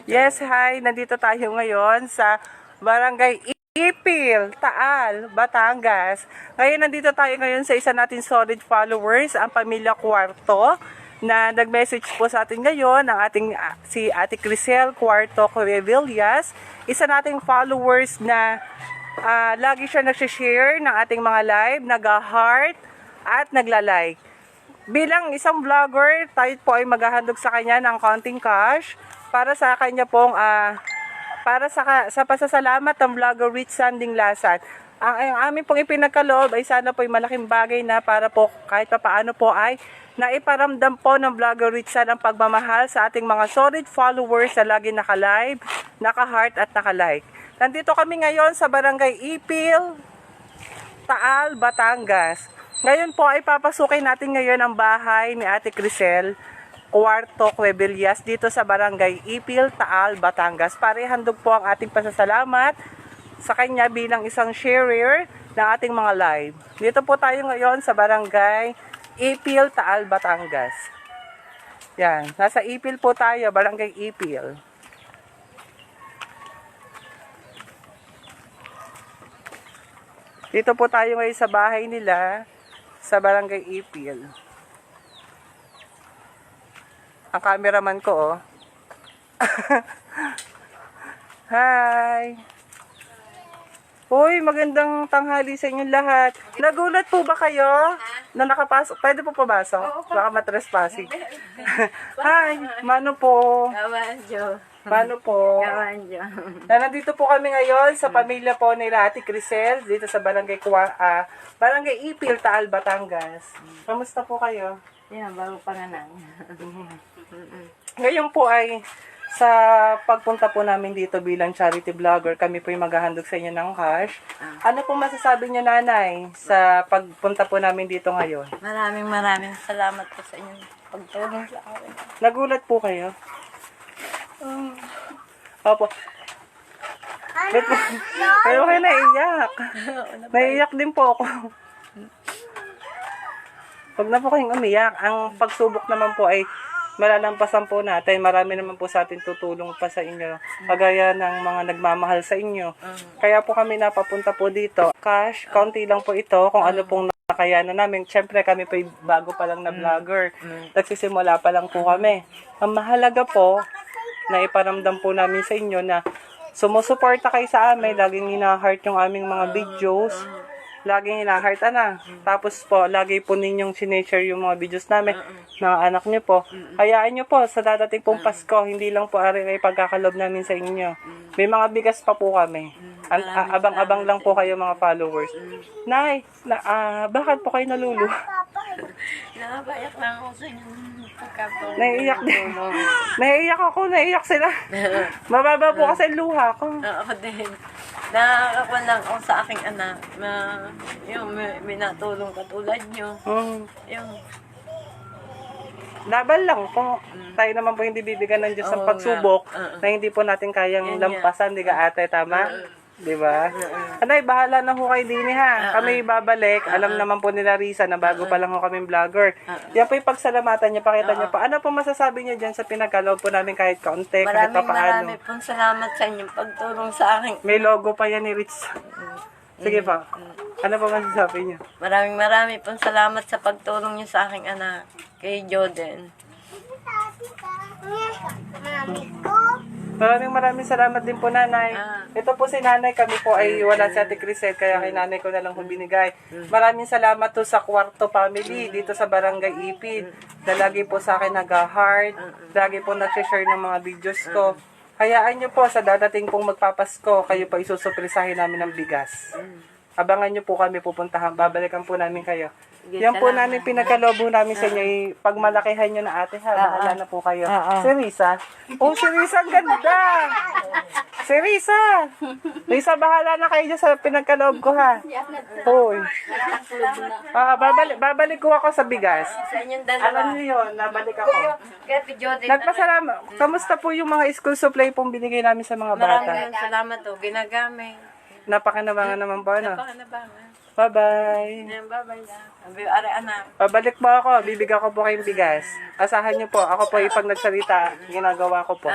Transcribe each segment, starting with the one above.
Yes, hi. Nandito tayo ngayon sa Barangay Ipil, Taal, Batangas. Ngayon, nandito tayo ngayon sa isa natin solid followers, ang Pamilya Cuarto, na nag-message po sa atin ngayon, ang ating si Ate Crisel Cuarto Cuevillas, isa nating followers na lagi siya nag-share ng ating mga live, nag-heart at nagla-like. Bilang isang vlogger, tayo po ay maghahandog sa kanya ng konting cash para sa kanya pong para sa pasasalamat ng vlogger Rich Sanding Lasan. Ang aming pong ipinagkaloob ay sana po ay malaking bagay na para po kahit paano po ay naiparamdam po ng vlogger Rich San ang pagmamahal sa ating mga solid followers na lagi naka-live, naka-heart at naka-like. Nandito kami ngayon sa Barangay Ipil, Taal, Batangas. Ngayon po ay papasukin natin ngayon ang bahay ni Ate Crisel Cuarto Cuevillas dito sa Barangay Ipil, Taal, Batangas. Para ihandog po ang ating pasasalamat sa kanya bilang isang sharer ng ating mga live. Dito po tayo ngayon sa Barangay Ipil, Taal, Batangas. Yan, nasa Ipil po tayo, Barangay Ipil. Dito po tayo ngayon sa bahay nila sa Barangay Ipil. Ang cameraman ko, oh. Hi! Uy, magandang tanghali sa inyong lahat. Nagulat po ba kayo na nakapasok? Pwede po pumasok? Baka matrespassing. Hi! Mano po? Kawanjo. Mano po? Kawanjo. Nandito po kami ngayon sa pamilya po nila Ate Crisel dito sa Barangay Barangay Ipil, Taal, Batangas. Kamusta po kayo? Yan, bago panganak. Ngayon po ay sa pagpunta po namin dito bilang charity vlogger, kami po yung maghahandog sa inyo ng cash. Ano po masasabi niyo, nanay, sa pagpunta po namin dito ngayon? Maraming salamat po sa inyong pagtulong sa akin. Nagulat po kayo? Opo. Kayo kayo naiyak. Naiyak din po ako. Huwag na po kayong umiyak. Ang pagsubok naman po ay malalampasan po natin. Marami naman po sa atin tutulong pa sa inyo. Kagaya ng mga nagmamahal sa inyo. Kaya po kami napapunta po dito. Cash, kaunti lang po ito. Kung ano pong nakayanan namin. Siyempre kami po bago pa lang na vlogger. Nagsisimula pa lang po kami. Ang mahalaga po, na iparamdam po namin sa inyo na sumusuporta kayo sa amin. Laging hina-heart yung aming mga videos. Laging hina-heart Tapos po, lagi po ninyong sineshare yung mga videos namin ng anak nyo po. Hayaan nyo po, sa dadating pong Pasko, hindi lang po ari ay pagkakalob namin sa inyo. May mga bigas pa po kami. Abang-abang lang po kayo mga followers. Nay, bakit po kayo naluluha? Nakabayak lang ako sa inyong pagkakataon. Naiiyak din. Naiiyak ako, naiiyak sila. Mababa po kasi luha ko. Ako din. Nakakakuha lang ako sa aking anak na yung may natulong katulad nyo. Yung Laban lang po. Tayo naman po hindi bibigyan ng Diyos ng pagsubok na hindi po natin kayang lampasan, di ka ate, tama? Di ba? Anay, bahala na ho kayo din ha. Kami babalik. Alam naman po nila Risa na bago pa lang ho kaming vlogger. Yan po yung pagsalamatan niya. Pakita niyo pa. Ano po masasabi niyo dyan sa pinagkaloob po namin kahit kaunti, kahit papaano? marami pong salamat sa inyong pagtulong sa akin. May logo pa yan ni Rich. Sige pa. Ano po masasabi niyo? Maraming pong salamat sa pagtulong niyo sa aking anak, kay Jordan. Maraming salamat din po, nanay. Ito po si nanay, kami po ay wala si Ate Crisel, kaya kay nanay ko na lang po binigay. Maraming salamat to sa Cuarto family dito sa Barangay Ipil, na lagi po sa akin nag-heart, lagi po nag-share ng mga videos ko. Hayaan nyo po sa dadating pong magpapasko, kayo po isusupresahin namin ng bigas. Abangan nyo po kami pupuntahan, babalikan po namin kayo. Yan po namin pinagkalobo namin sa inyo. Pag malakihan nyo na ate ha, bahala na po kayo. Si Risa. Oh, si Risa, ang ganda! Si Risa! Risa, bahala na kayo dyan sa pinagkaloob ko ha. Hoy. Babalik ko ako sa bigas. Sa inyong dalawa. Alam niyo yun, nabalik ako. Kay Jordan. Nagpasalamat. Kamusta po yung mga school supply pong binigay namin sa mga bata? Maraming salamat to. Ginagamit. Napakanabangan naman po, ano? Napakanabangan. Bye-bye. Ayan, bye-bye na. Sabi, are anak. Pabalik po ako, bibigyan ko po kayong bigas. Asahan niyo po, ako po ipag nagsalita, ginagawa ko po.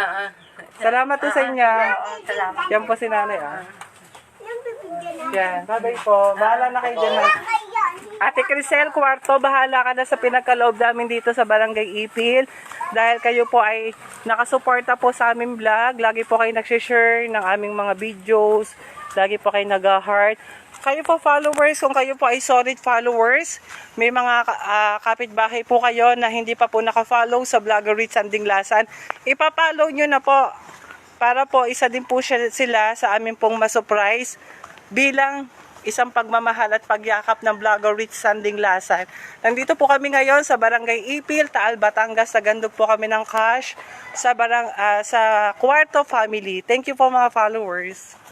Salamat po sa inyo. Salamat. Yan po si nanay, Yan, bye-bye po. Bahala na kayo dyan. Ate Crisel Cuarto, bahala ka na sa pinagkaloob namin dito sa Barangay Ipil. Dahil kayo po ay nakasuporta po sa aming vlog. Lagi po kayo nagsishare ng aming mga videos. Lagi po kayo nag-heart. Kayo po followers, kung kayo po ay solid followers, may mga kapitbahay po kayo na hindi pa po naka-follow sa Vlogger Rich Sanding Lasan, ipapollow nyo na po para po isa din po sila sa amin pong ma-surprise bilang isang pagmamahal at pagyakap ng Vlogger Rich Sanding Lasan. Nandito po kami ngayon sa Barangay Ipil, Taal, Batangas. Nagandog po kami ng cash sa Cuarto family. Thank you po mga followers.